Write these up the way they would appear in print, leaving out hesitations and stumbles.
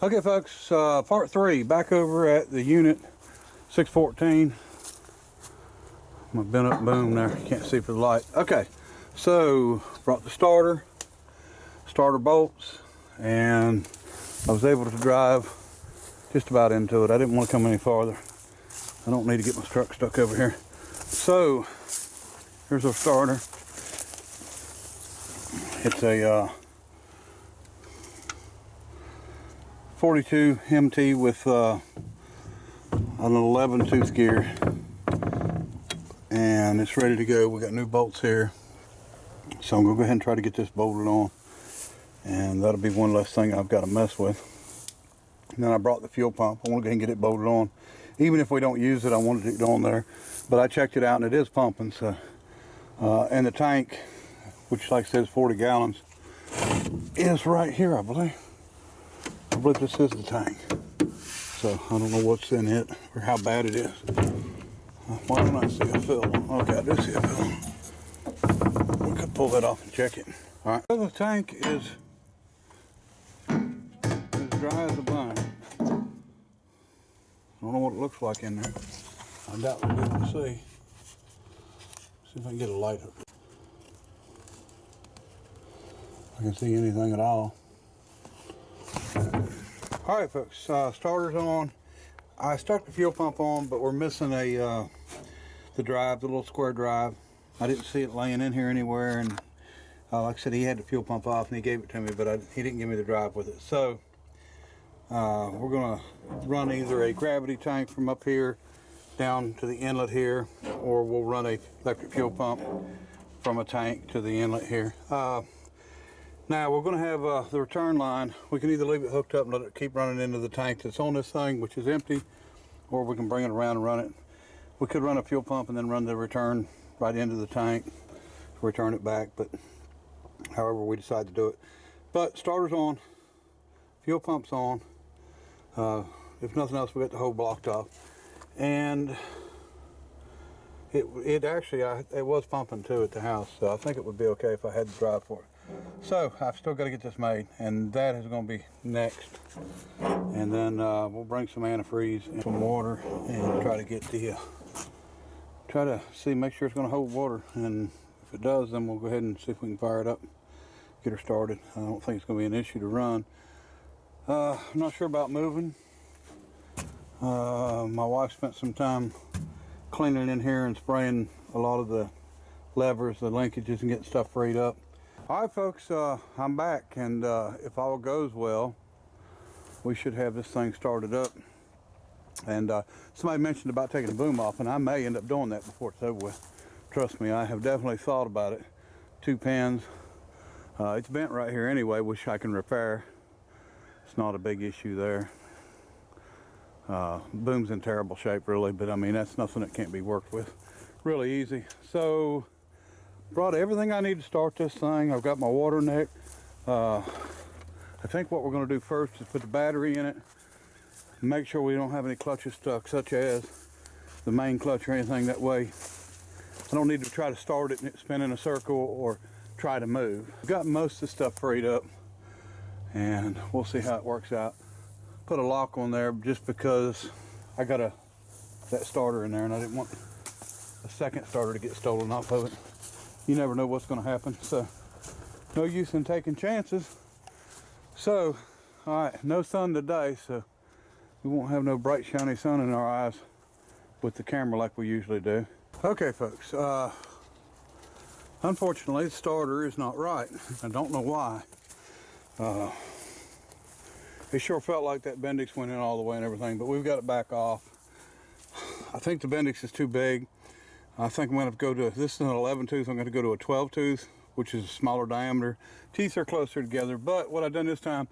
Okay folks, part 3, back over at the unit 614. My bent up boom there, you can't see for the light. Okay, so brought the starter bolts, and I was able to drive just about into it. I didn't want to come any farther. I don't need to get my truck stuck over here. So here's our starter. It's a 42 MT with an 11 tooth gear, and it's ready to go. We got new bolts here, so I'm gonna go ahead and try to get this bolted on, and that'll be one less thing I've got to mess with. And then I brought the fuel pump. I want to go ahead and get it bolted on. Even if we don't use it, I wanted it on there, but I checked it out and it is pumping. So and the tank, which like I said is 40 gallons, is right here, I believe. I believe this is the tank. So I don't know what's in it or how bad it is. Why don't I see a fill? Okay, I do see a fill. We could pull that off and check it. All right. So the tank is as dry as a bone. I don't know what it looks like in there. I doubt we'll be able to see. See if I can get a light up. I can see anything at all. All right, folks, starter's on. I stuck the fuel pump on, but we're missing the drive, the little square drive. I didn't see it laying in here anywhere, and like I said, he had the fuel pump off and he gave it to me, but he didn't give me the drive with it. So we're gonna run either a gravity tank from up here down to the inlet here, or we'll run a electric fuel pump from a tank to the inlet here. Now we're going to have the return line. We can either leave it hooked up and let it keep running into the tank that's on this thing, which is empty, or we can bring it around and run it. We could run a fuel pump and then run the return right into the tank, return it back, but however we decide to do it. But starter's on, fuel pump's on. If nothing else, we got the hole blocked off, and it actually it was pumping too at the house, so I think it would be okay if I had the drive for it. So I've still got to get this made, and that is going to be next. And then we'll bring some antifreeze and some water and try to get the make sure it's going to hold water. And if it does, then we'll go ahead and see if we can fire it up, get her started. I don't think it's going to be an issue to run. I'm not sure about moving. My wife spent some time cleaning in here and spraying a lot of the levers, the linkages, and getting stuff freed up. All right, folks, I'm back, and if all goes well, we should have this thing started up. And somebody mentioned about taking the boom off, and I may end up doing that before it's over with. Trust me, I have definitely thought about it. 2 pins. It's bent right here anyway, which I can repair. It's not a big issue there. Boom's in terrible shape, really, but I mean, that's nothing that can't be worked with. Really easy. So brought everything I need to start this thing. I've got my water neck. I think what we're going to do first is put the battery in it, make sure we don't have any clutches stuck, such as the main clutch or anything. That way I don't need to try to start it and it spin in a circle or try to move. I've got most of the stuff freed up, and we'll see how it works out. Put a lock on there just because I got that starter in there, and I didn't want a second starter to get stolen off of it. You never know what's going to happen, so no use in taking chances. So, all right, no sun today, so we won't have no bright shiny sun in our eyes with the camera like we usually do. Okay, folks, unfortunately the starter is not right. I don't know why. It sure felt like that Bendix went in all the way and everything, but we've got it back off. I think the Bendix is too big. I think I'm going to go to, this is an 11 tooth, I'm going to go to a 12 tooth, which is a smaller diameter. Teeth are closer together, but what I've done this time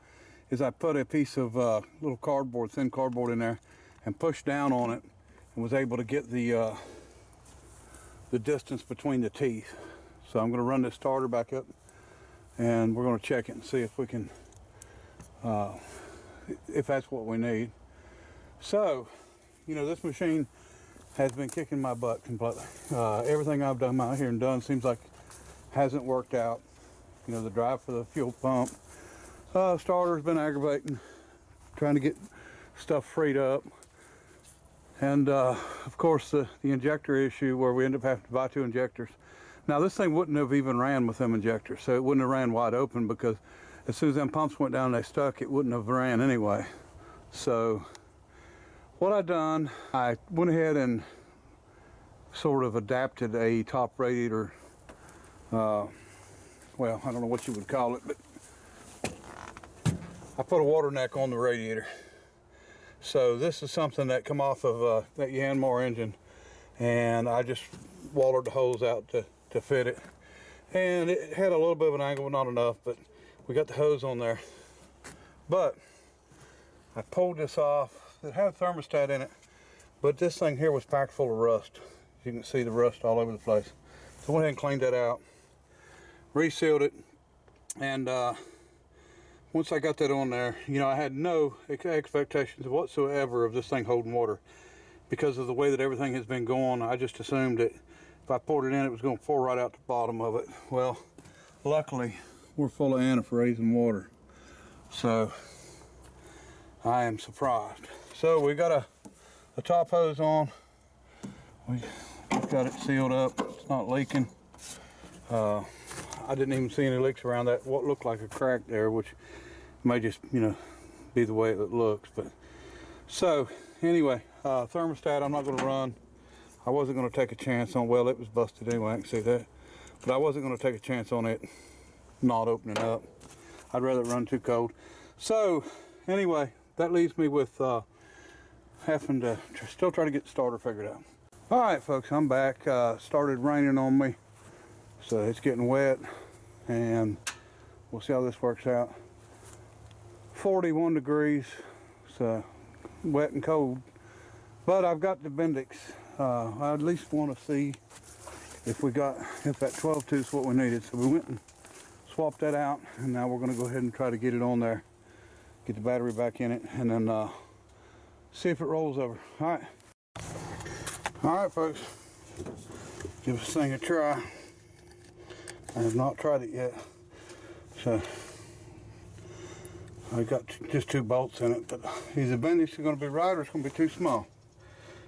is I put a piece of little cardboard, thin cardboard in there, and pushed down on it, and was able to get the distance between the teeth. So I'm going to run this starter back up, and we're going to check it and see if we can, if that's what we need. So, you know, this machine has been kicking my butt completely. Everything I've done out here and done seems like hasn't worked out. You know, the drive for the fuel pump, starter's been aggravating. trying to get stuff freed up. And of course the injector issue where we end up having to buy 2 injectors. Now this thing wouldn't have even ran with them injectors, so it wouldn't have ran wide open, because as soon as them pumps went down and they stuck, it wouldn't have ran anyway. So what I done, I went ahead and sort of adapted a top radiator, well, I don't know what you would call it, but I put a water neck on the radiator. So this is something that come off of that Yanmar engine, and I just watered the hose out to fit it. And it had a little bit of an angle, but not enough, but we got the hose on there. But I pulled this off. It had a thermostat in it, but this thing here was packed full of rust. You can see the rust all over the place. So I went ahead and cleaned that out, resealed it, and once I got that on there, you know, I had no expectations whatsoever of this thing holding water. Because of the way that everything has been going, I just assumed that if I poured it in, it was going to pour right out the bottom of it. Well, luckily, we're full of antifreeze and water. So, I am surprised. So, we got a top hose on. We've got it sealed up. It's not leaking. I didn't even see any leaks around that, what looked like a crack there, which may just, you know, be the way it looks. But so anyway, thermostat I'm not going to run. I wasn't going to take a chance on, well, it was busted anyway, I can see that, but I wasn't going to take a chance on it not opening up. I'd rather it run too cold. So anyway, that leaves me with having to still try to get the starter figured out. All right, folks, I'm back. Started raining on me, so it's getting wet, and we'll see how this works out. 41 degrees, so wet and cold, but I've got the Bendix. I at least want to see if that 12 tooth is what we needed. So we went and swapped that out, and now we're going to go ahead and try to get it on there, get the battery back in it, and then see if it rolls over. All right, folks, give this thing a try. I have not tried it yet, so I got just 2 bolts in it, but either Bendix is going to be right or it's going to be too small.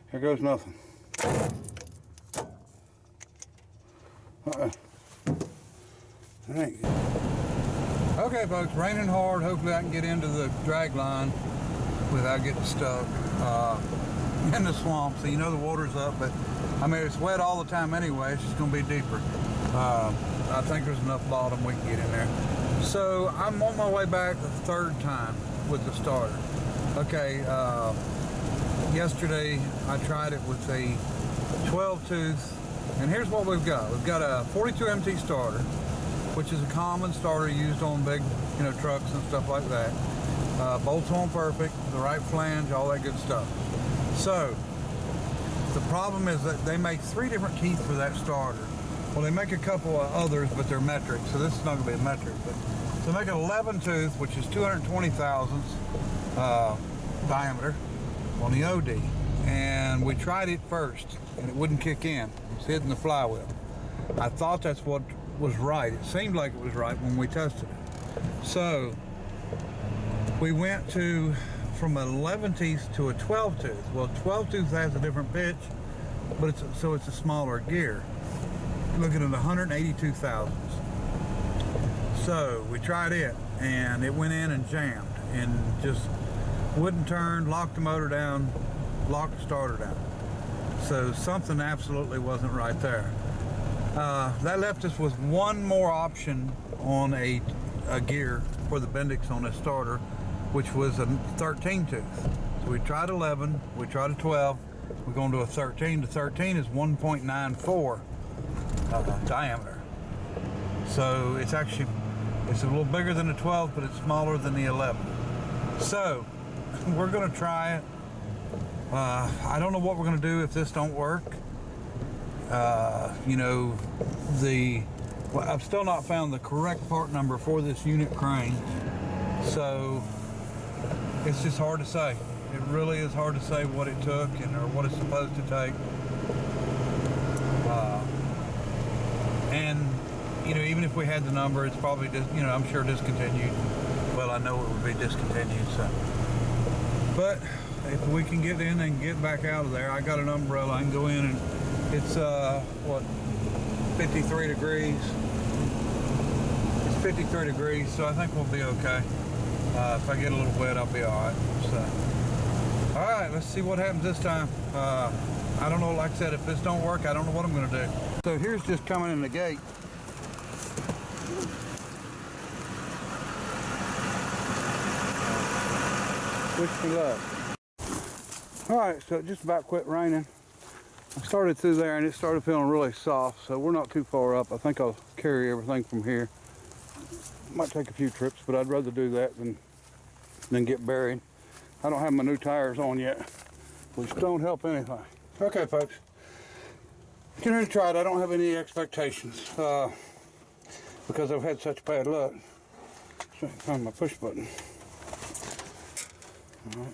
Here goes nothing. That ain't good. Okay, folks, raining hard. Hopefully I can get into the drag line without getting stuck in the swamp. So you know the water's up, but I mean it's wet all the time anyway. It's just going to be deeper. I think there's enough bottom we can get in there. So I'm on my way back the 3rd time with the starter. Okay, yesterday I tried it with a 12 tooth, and here's what we've got. We've got a 42 MT starter, which is a common starter used on big, you know, trucks and stuff like that. Bolts on perfect, the right flange, all that good stuff. So the problem is that they make 3 different teeth for that starter. Well, they make a couple of others, but they're metric, so this is not going to be a metric. But they make an 11 tooth, which is 220 thousandths diameter on the OD, and we tried it first, and it wouldn't kick in. It's hitting the flywheel. I thought that's what was right. It seemed like it was right when we tested it. So we went from an 11 tooth to a 12 tooth. Well, 12 tooth has a different pitch, but it's a smaller gear. Looking at 182 thousandths. So we tried it, and it went in and jammed and just wouldn't turn, locked the motor down, locked the starter down. So something absolutely wasn't right there. That left us with one more option on a gear for the Bendix on this starter, which was a 13 tooth. So we tried 11, we tried a 12, we're going to a 13. The 13 is 1.94 diameter. So it's a little bigger than the 12, but it's smaller than the 11. So we're going to try it. I don't know what we're going to do if this don't work. You know, I've still not found the correct part number for this unit crane, so it's just hard to say. It really is hard to say what it took or what it's supposed to take. And you know, even if we had the number, it's probably just, you know, I'm sure discontinued. Well, I know it would be discontinued. So But if we can get in and get back out of there, I got an umbrella. I can go in and it's what, 53 degrees. It's 53 degrees, so I think we'll be okay. If I get a little wet, I'll be all right. So, all right, let's see what happens this time. I don't know, like I said, if this don't work, I don't know what I'm gonna do. So here's just coming in the gate. Wish me luck. All right, so it just about quit raining. I started through there and it started feeling really soft, so we're not too far up. I think I'll carry everything from here. Might take a few trips, but I'd rather do that than get buried. I don't have my new tires on yet, which don't help anything. Okay, folks. Getting ready to try it. I don't have any expectations because I've had such bad luck. So I can find my push button. All right.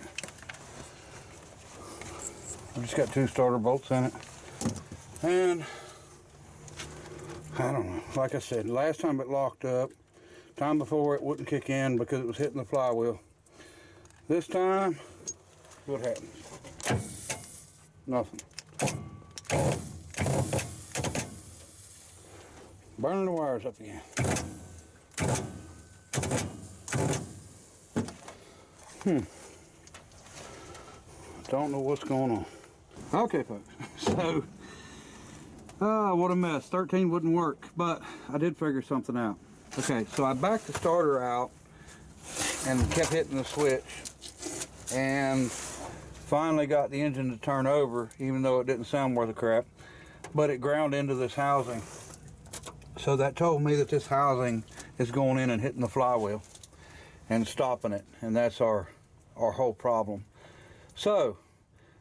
I've just got 2 starter bolts in it. And I don't know. Like I said, last time it locked up. Time before it wouldn't kick in because it was hitting the flywheel. This time, what happens? Nothing. Burning the wires up again. Don't know what's going on. Okay, folks. So, what a mess. 13 wouldn't work, but I did figure something out. Okay, so I backed the starter out and kept hitting the switch and finally got the engine to turn over, even though it didn't sound worth a crap, but it ground into this housing. So that told me that this housing is going in and hitting the flywheel and stopping it, and that's our whole problem. So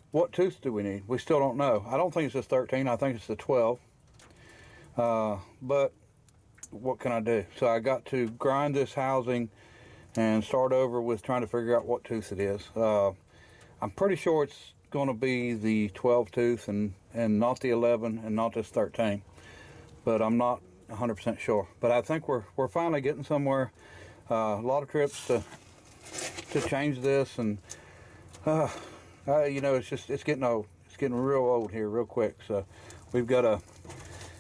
what tooth do we need? We still don't know. I don't think it's a 13, I think it's the 12. But what can I do? So I got to grind this housing and start over with trying to figure out what tooth it is. I'm pretty sure it's going to be the 12 tooth and not the 11 and not this 13, but I'm not 100% sure. But I think we're finally getting somewhere. A lot of trips to change this, and you know, it's getting old. It's getting real old here real quick. So we've got to,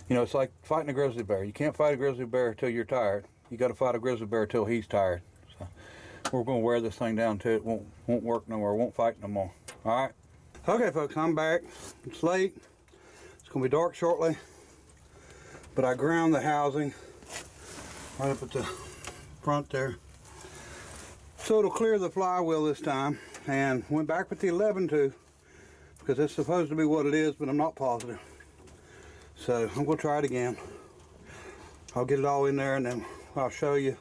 you know, it's like fighting a grizzly bear. You can't fight a grizzly bear until you're tired. You got to fight a grizzly bear until he's tired. So we're going to wear this thing down till it won't work no more. Won't fight no more. All right. Okay, folks, I'm back. It's late. It's going to be dark shortly. But I ground the housing right up at the front there, so it'll clear the flywheel this time, and went back with the 11 tooth because it's supposed to be what it is, but I'm not positive. So I'm going to try it again. I'll get it all in there and then I'll show you,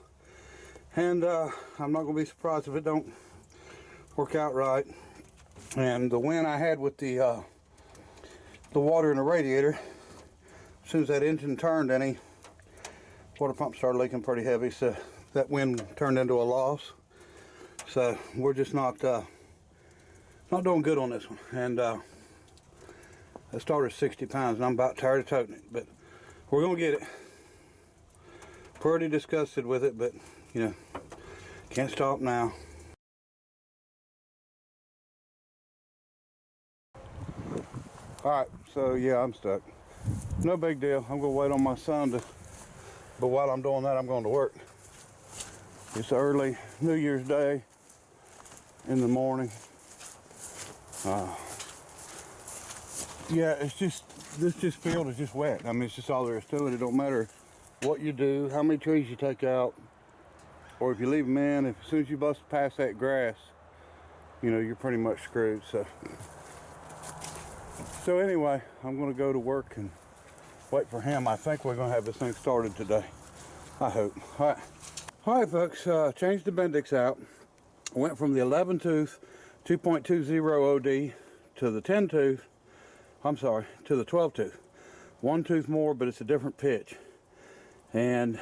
and I'm not going to be surprised if it don't work out right. And the win I had with the water in the radiator, as soon as that engine turned, any water pump started leaking pretty heavy, so that wind turned into a loss. So we're just not doing good on this one. And that starter's 60 pounds, and I'm about tired of toting it, but we're gonna get it. Pretty disgusted with it, but you know, can't stop now. All right, so yeah, I'm stuck. No big deal. I'm gonna wait on my son to, but while I'm doing that, I'm going to work. It's early New Year's Day in the morning. Yeah, it's just, this field is just wet. I mean, it's just all there is to it. It don't matter what you do, how many trees you take out, or if you leave them in. As soon as you bust past that grass, you know, you're pretty much screwed. So anyway, I'm going to go to work and wait for him. I think we're going to have this thing started today. I hope. All right, folks, changed the Bendix out. Went from the 11 tooth 2.20 OD to the 10 tooth, to the 12 tooth. One tooth more, but it's a different pitch. And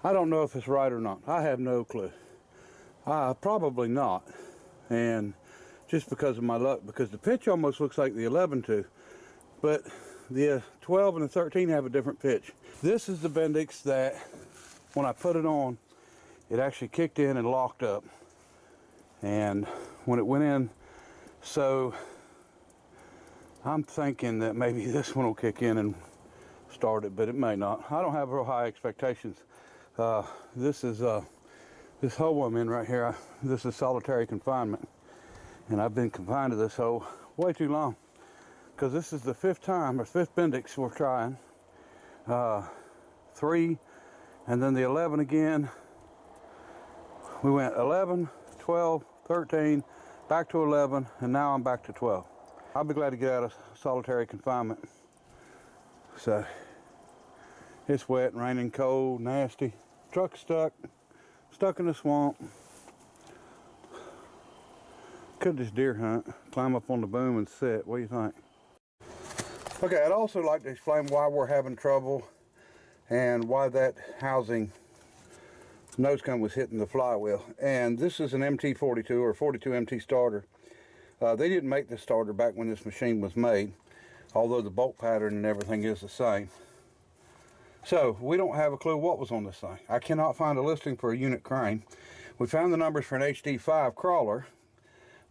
I don't know if it's right or not. I have no clue. Probably not. And just because of my luck, because the pitch almost looks like the 11 tooth, but the 12 and the 13 have a different pitch. This is the Bendix that when I put it on, it actually kicked in and locked up. and when it went in, so I'm thinking that maybe this one will kick in and start it, but it may not. I don't have real high expectations. This is this hole I'm in right here. This is solitary confinement, and I've been confined to this hole way too long, because this is the 5th time or 5th Bendix we're trying. 3, and then the 11 again. We went 11, 12, 13, back to 11, and now I'm back to 12. I'll be glad to get out of solitary confinement. So it's wet, raining, cold, nasty. Truck's stuck in the swamp. Could just deer hunt, climb up on the boom and sit. What do you think? Okay, I'd also like to explain why we're having trouble and why that housing nose cone was hitting the flywheel. And this is an MT42 or 42 MT starter. They didn't make this starter back when this machine was made, although the bolt pattern and everything is the same. So we don't have a clue what was on this thing. I cannot find a listing for a unit crane. We found the numbers for an HD5 crawler,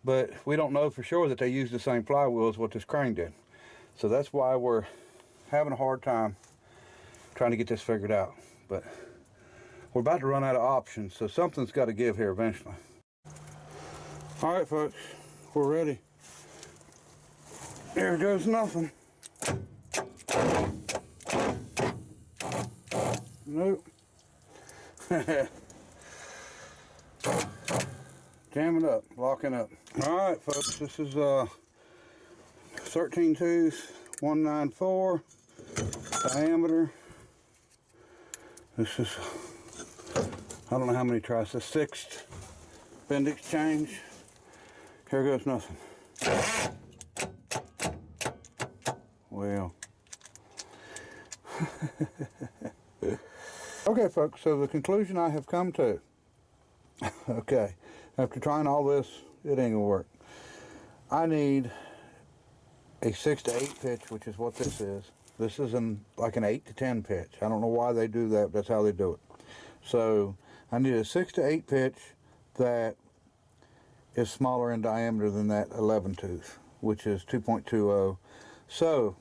but we don't know for sure that they used the same flywheel as what this crane did. So that's why we're having a hard time trying to get this figured out. But we're about to run out of options, so something's got to give here eventually. All right, folks, we're ready. There goes nothing. Nope. Jamming up, locking up. All right, folks, this is 13 tooth, 194 diameter. This is, I don't know how many tries, the 6th Bendix change. Here goes nothing. Well. Okay, folks, so the conclusion I have come to, okay, after trying all this, it ain't gonna work. I need a 6 to 8 pitch, which is what this is. This is like an 8 to 10 pitch. I don't know why they do that, but that's how they do it. So I need a 6 to 8 pitch that is smaller in diameter than that 11 tooth, which is 2.20. So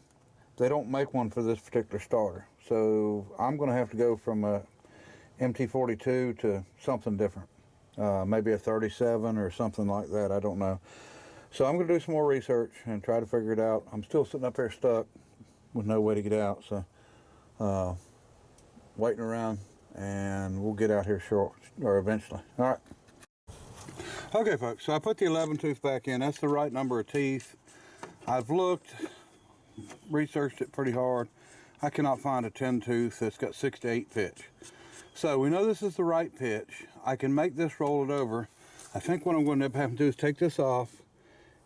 they don't make one for this particular starter. So I'm going to have to go from a MT42 to something different. Maybe a 37 or something like that. I don't know. So I'm going to do some more research and try to figure it out. I'm still sitting up here stuck with no way to get out. So waiting around, and we'll get out here short or eventually. All right. Okay, folks. So I put the 11 tooth back in. That's the right number of teeth. I've looked, researched it pretty hard. I cannot find a 10 tooth that's got 6 to 8 pitch. So we know this is the right pitch. I can make this, roll it over. I think what I'm going to end up having to do is take this off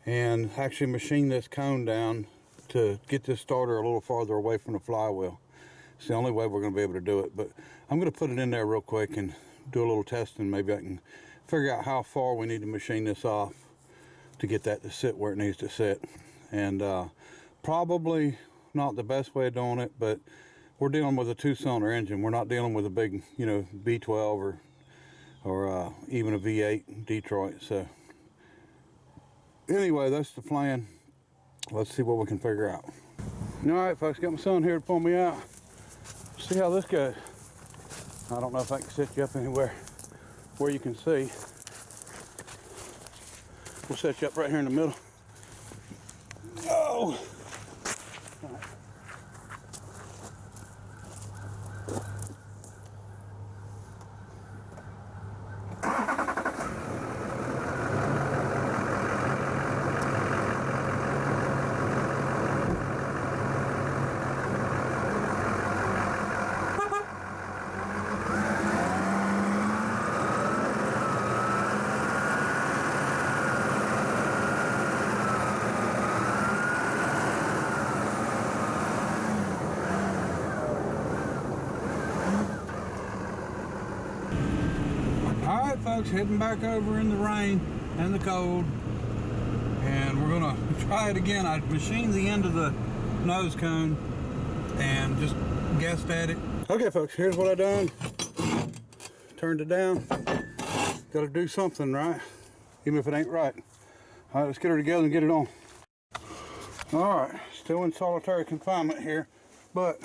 and actually machine this cone down to get this starter a little farther away from the flywheel. It's the only way we're going to be able to do it. But I'm going to put it in there real quick and do a little testing. Maybe I can figure out how far we need to machine this off to get that to sit where it needs to sit. And probably not the best way of doing it, but we're dealing with a 2-cylinder engine. We're not dealing with a big, you know, V12 or even a V8 Detroit. So anyway, that's the plan. Let's see what we can figure out. All right, folks, got my son here to pull me out. See how this goes. I don't know if I can set you up anywhere where you can see. We'll set you up right here in the middle. Oh! Alright, folks, heading back over in the rain and the cold, and we're gonna try it again. I machined the end of the nose cone and just guessed at it. Okay, folks, here's what I done. Turned it down. Gotta do something, right? even if it ain't right. All right, let's get her together and get it on. All right, still in solitary confinement here, but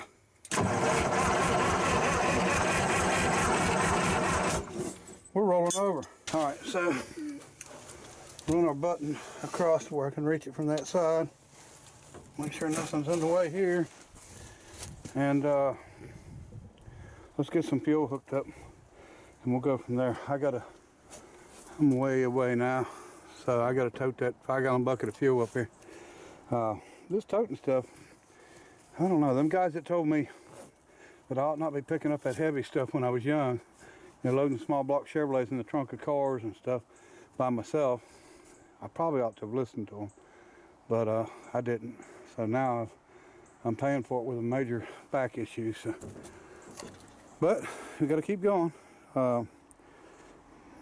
we're rolling over. All right, so run our button across where I can reach it from that side. Make sure nothing's in the way here. And let's get some fuel hooked up and we'll go from there. I'm way away now, so I gotta tote that 5-gallon bucket of fuel up here. This toting stuff, I don't know, them guys that told me that I ought not be picking up that heavy stuff when I was young, you know, loading small block Chevrolets in the trunk of cars and stuff by myself, I probably ought to have listened to them, but I didn't. So now I'm paying for it with a major back issue. So. But we got to keep going. A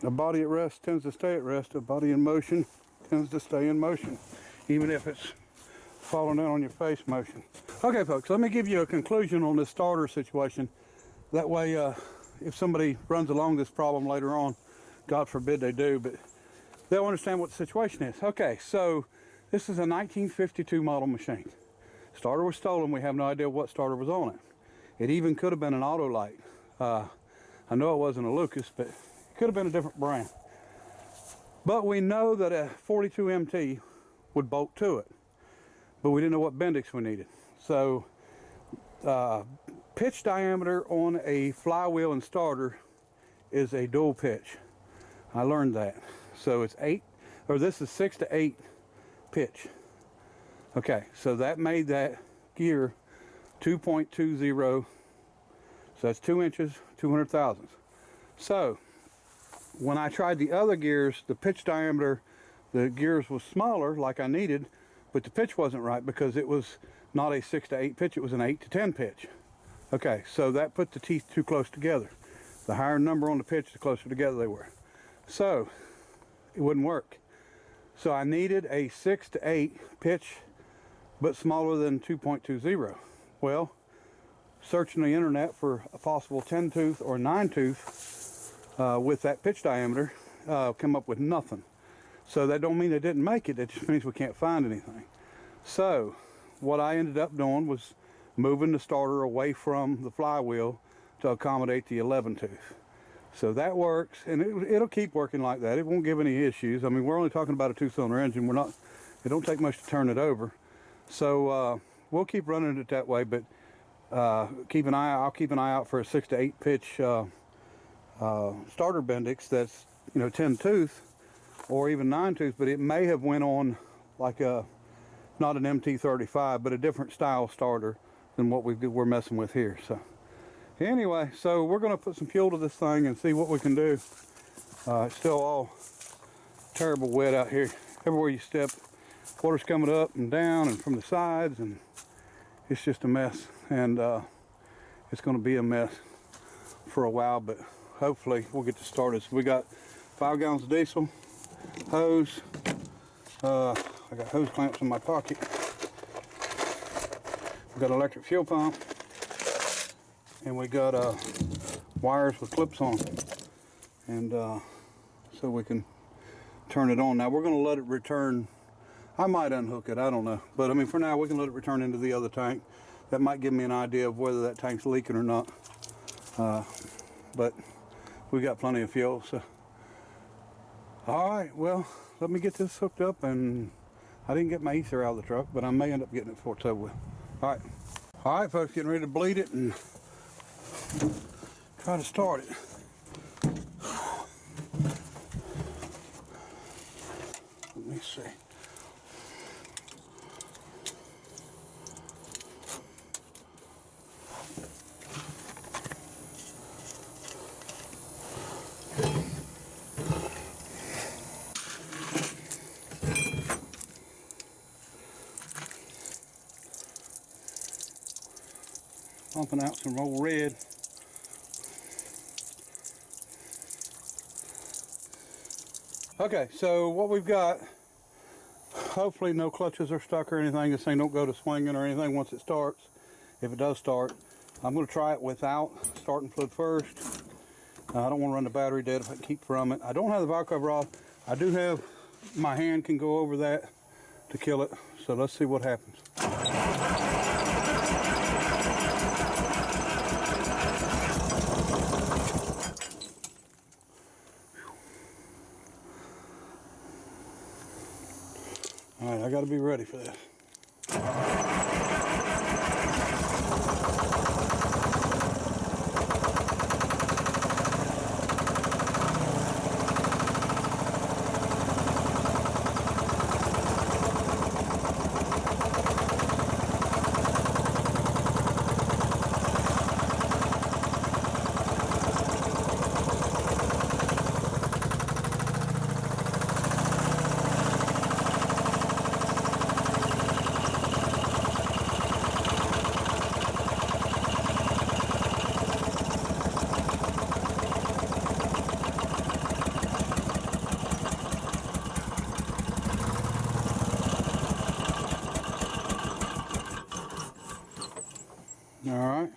body at rest tends to stay at rest. A body in motion tends to stay in motion, even if it's falling down on your face motion. Okay, folks, let me give you a conclusion on this starter situation. That way, if somebody runs along this problem later on, God forbid they do, but they'll understand what the situation is. Okay, so this is a 1952 model machine. Starter was stolen. We have no idea what starter was on it. It even could have been an Autolite. I know it wasn't a Lucas, but it could have been a different brand. But we know that a 42 MT would bolt to it, but we didn't know what Bendix we needed. So pitch diameter on a flywheel and starter is a dual pitch. I learned that. So it's 6 to 8 pitch. Okay, so that made that gear 2.20. So that's 2 inches, 200 thousandths. So when I tried the other gears, the pitch diameter, the gears was smaller like I needed, but the pitch wasn't right because it was not a 6 to 8 pitch, it was an 8 to 10 pitch. Okay, so that put the teeth too close together. The higher number on the pitch, the closer together they were. So it wouldn't work. So I needed a 6 to 8 pitch, but smaller than 2.20. Well, searching the internet for a possible 10 tooth or 9 tooth with that pitch diameter, come up with nothing. So that don't mean they didn't make it, it just means we can't find anything. So what I ended up doing was moving the starter away from the flywheel to accommodate the 11 tooth. So that works, and it'll keep working like that. It won't give any issues. I mean, we're only talking about a 2-cylinder engine. It don't take much to turn it over. So we'll keep running it that way, but I'll keep an eye out for a 6 to 8 pitch starter Bendix that's 10 tooth or even 9 tooth, but it may have went on like not an MT35, but a different style starter than what we're messing with here. So anyway, so we're going to put some fuel to this thing and see what we can do. It's still all terrible wet out here. Everywhere you step, water's coming up and down and from the sides, and it's just a mess. And it's going to be a mess for a while, but hopefully we'll get this started. So we got 5 gallons of diesel, hose. I got hose clamps in my pocket. We got an electric fuel pump, and we got wires with clips on them, and so we can turn it on. Now we're going to let it return. I might unhook it, I don't know, but I mean for now we can let it return into the other tank. That might give me an idea of whether that tank's leaking or not, but we got plenty of fuel. So all right, well, let me get this hooked up, and I didn't get my ether out of the truck, but I may end up getting it before it's over with. All right, folks, getting ready to bleed it and try to start it. Let me see. Pumping out some roll red. Okay, so what we've got, hopefully no clutches are stuck or anything. This thing don't go to swinging or anything once it starts. If it does start, I'm going to try it without starting fluid first. I don't want to run the battery dead if I can keep from it. I don't have the valve cover off. I do have, my hand can go over that to kill it. So let's see what happens. All right, I got to be ready for this. Alright.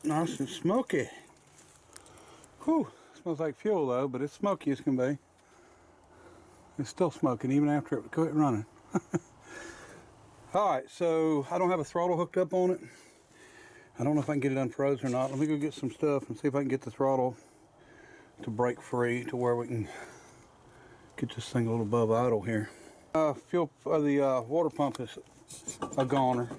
Nice and smoky. Whew. Smells like fuel though, but it's smoky as can be. It's still smoking even after it quit running. Alright, so I don't have a throttle hooked up on it. I don't know if I can get it unfroze or not. Let me go get some stuff and see if I can get the throttle to break free to where we can get this thing a little above idle here. The water pump is a goner.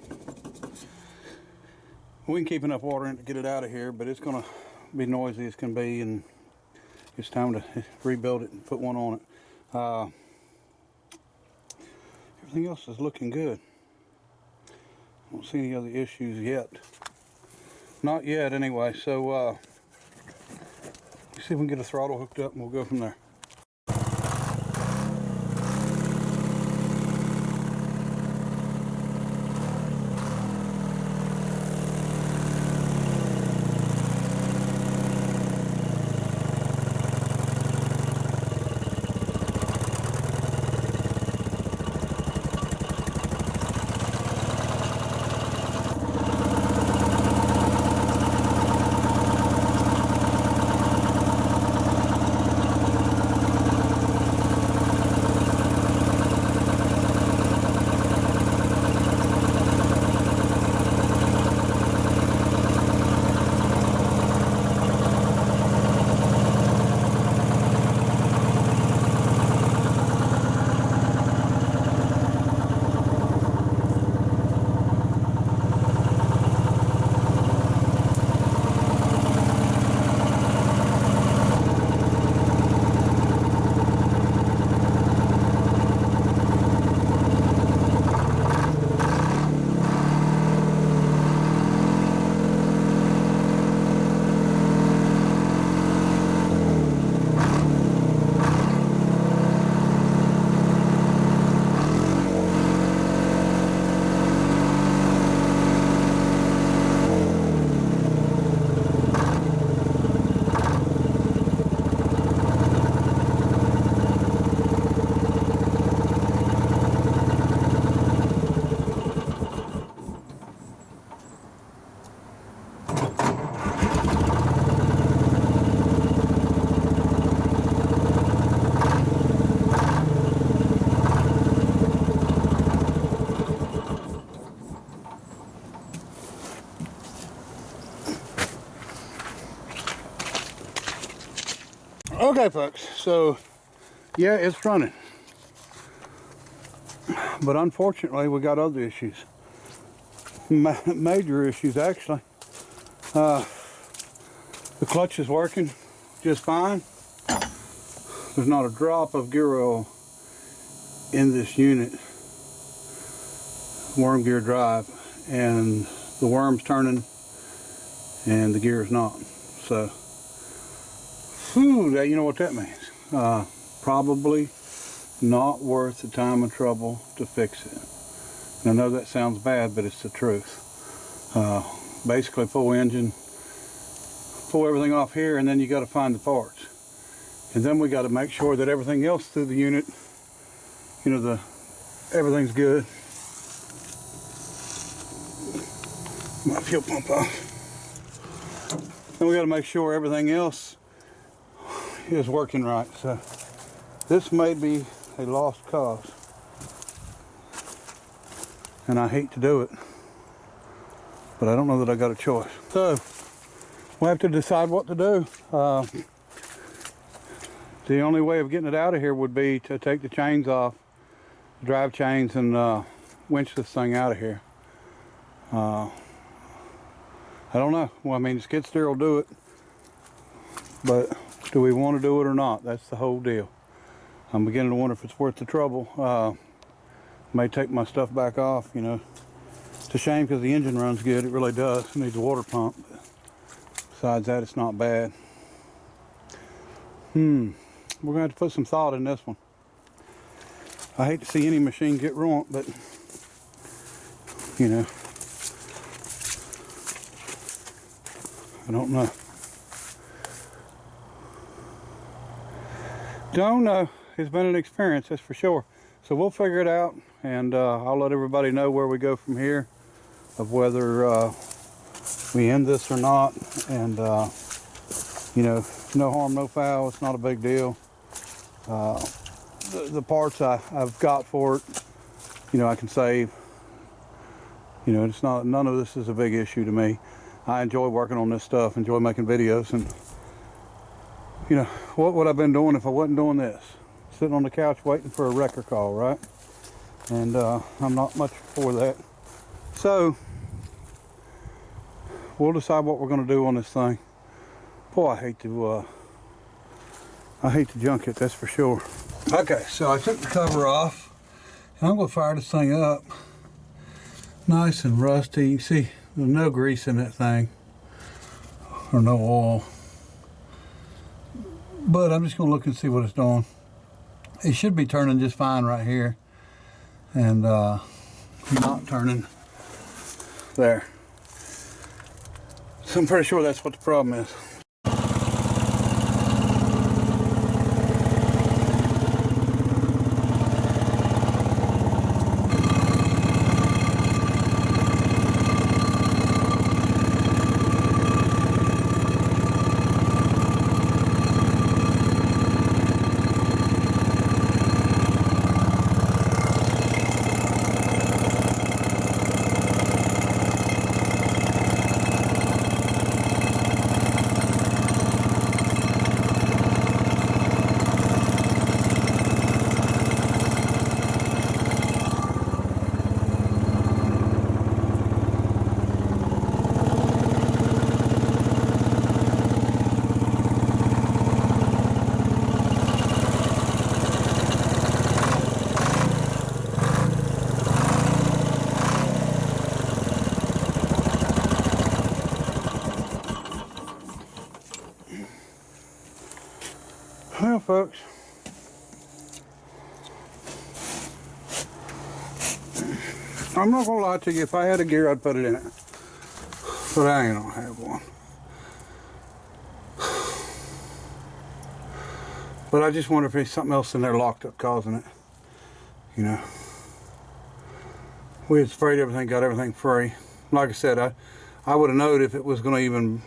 We can keep enough water in it to get it out of here, but it's going to be noisy as can be, and it's time to rebuild it and put one on it. Everything else is looking good. I don't see any other issues yet. Not yet, anyway. So, let's see if we can get a throttle hooked up and we'll go from there. Okay folks, so yeah, it's running, but unfortunately we got other issues, major issues actually. The clutch is working just fine. There's not a drop of gear oil in this unit, worm gear drive, and the worm's turning and the gear's not. So you know what that means. Probably not worth the time and trouble to fix it. And I know that sounds bad, but it's the truth. Basically full engine, pull everything off here, and then you got to find the parts. And then we got to make sure that everything else through the unit, you know, everything's good. My fuel pump off. Then we got to make sure everything else is working right. So This may be a lost cause, and I hate to do it, but I don't know that I got a choice. So we'll have to decide what to do. The only way of getting it out of here would be to take the chains off, drive chains, and winch this thing out of here. I don't know. Well, I mean, the skid steer will do it, but do we want to do it or not? That's the whole deal. I'm beginning to wonder if it's worth the trouble. May take my stuff back off, you know. It's a shame because the engine runs good. It really does. It needs a water pump. But besides that, it's not bad. We're going to have to put some thought in this one. I hate to see any machine get ruined, but, you know, I don't know. Don't know. It's been an experience, that's for sure. So we'll figure it out, and I'll let everybody know where we go from here, of whether we end this or not. And, you know, no harm, no foul. It's not a big deal. The parts I've got for it, you know, I can save. You know, it's not, none of this is a big issue to me. I enjoy working on this stuff, enjoy making videos, and you know, what would I have been doing if I wasn't doing this? Sitting on the couch waiting for a wrecker call, right? And I'm not much for that. So we'll decide what we're going to do on this thing. Boy, I hate to junk it, that's for sure. Okay, so I took the cover off, and I'm going to fire this thing up. Nice and rusty. You can see there's no grease in that thing, or no oil. But I'm just going to look and see what it's doing. It should be turning just fine right here, and not turning there. So I'm pretty sure that's what the problem is. Well, folks, I'm not gonna lie to you. If I had a gear, I'd put it in it, but I ain't gonna have one. But I just wonder if there's something else in there locked up causing it. You know, we had sprayed everything, got everything free. Like I said, I would have known if it was going to even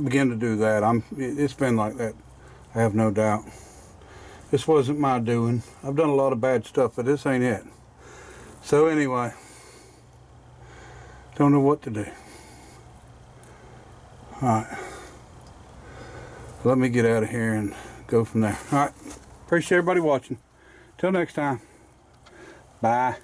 begin to do that. It's been like that. I have no doubt. This wasn't my doing. I've done a lot of bad stuff, but this ain't it. So anyway, don't know what to do. Alright. Let me get out of here and go from there. Alright. Appreciate everybody watching. Till next time. Bye.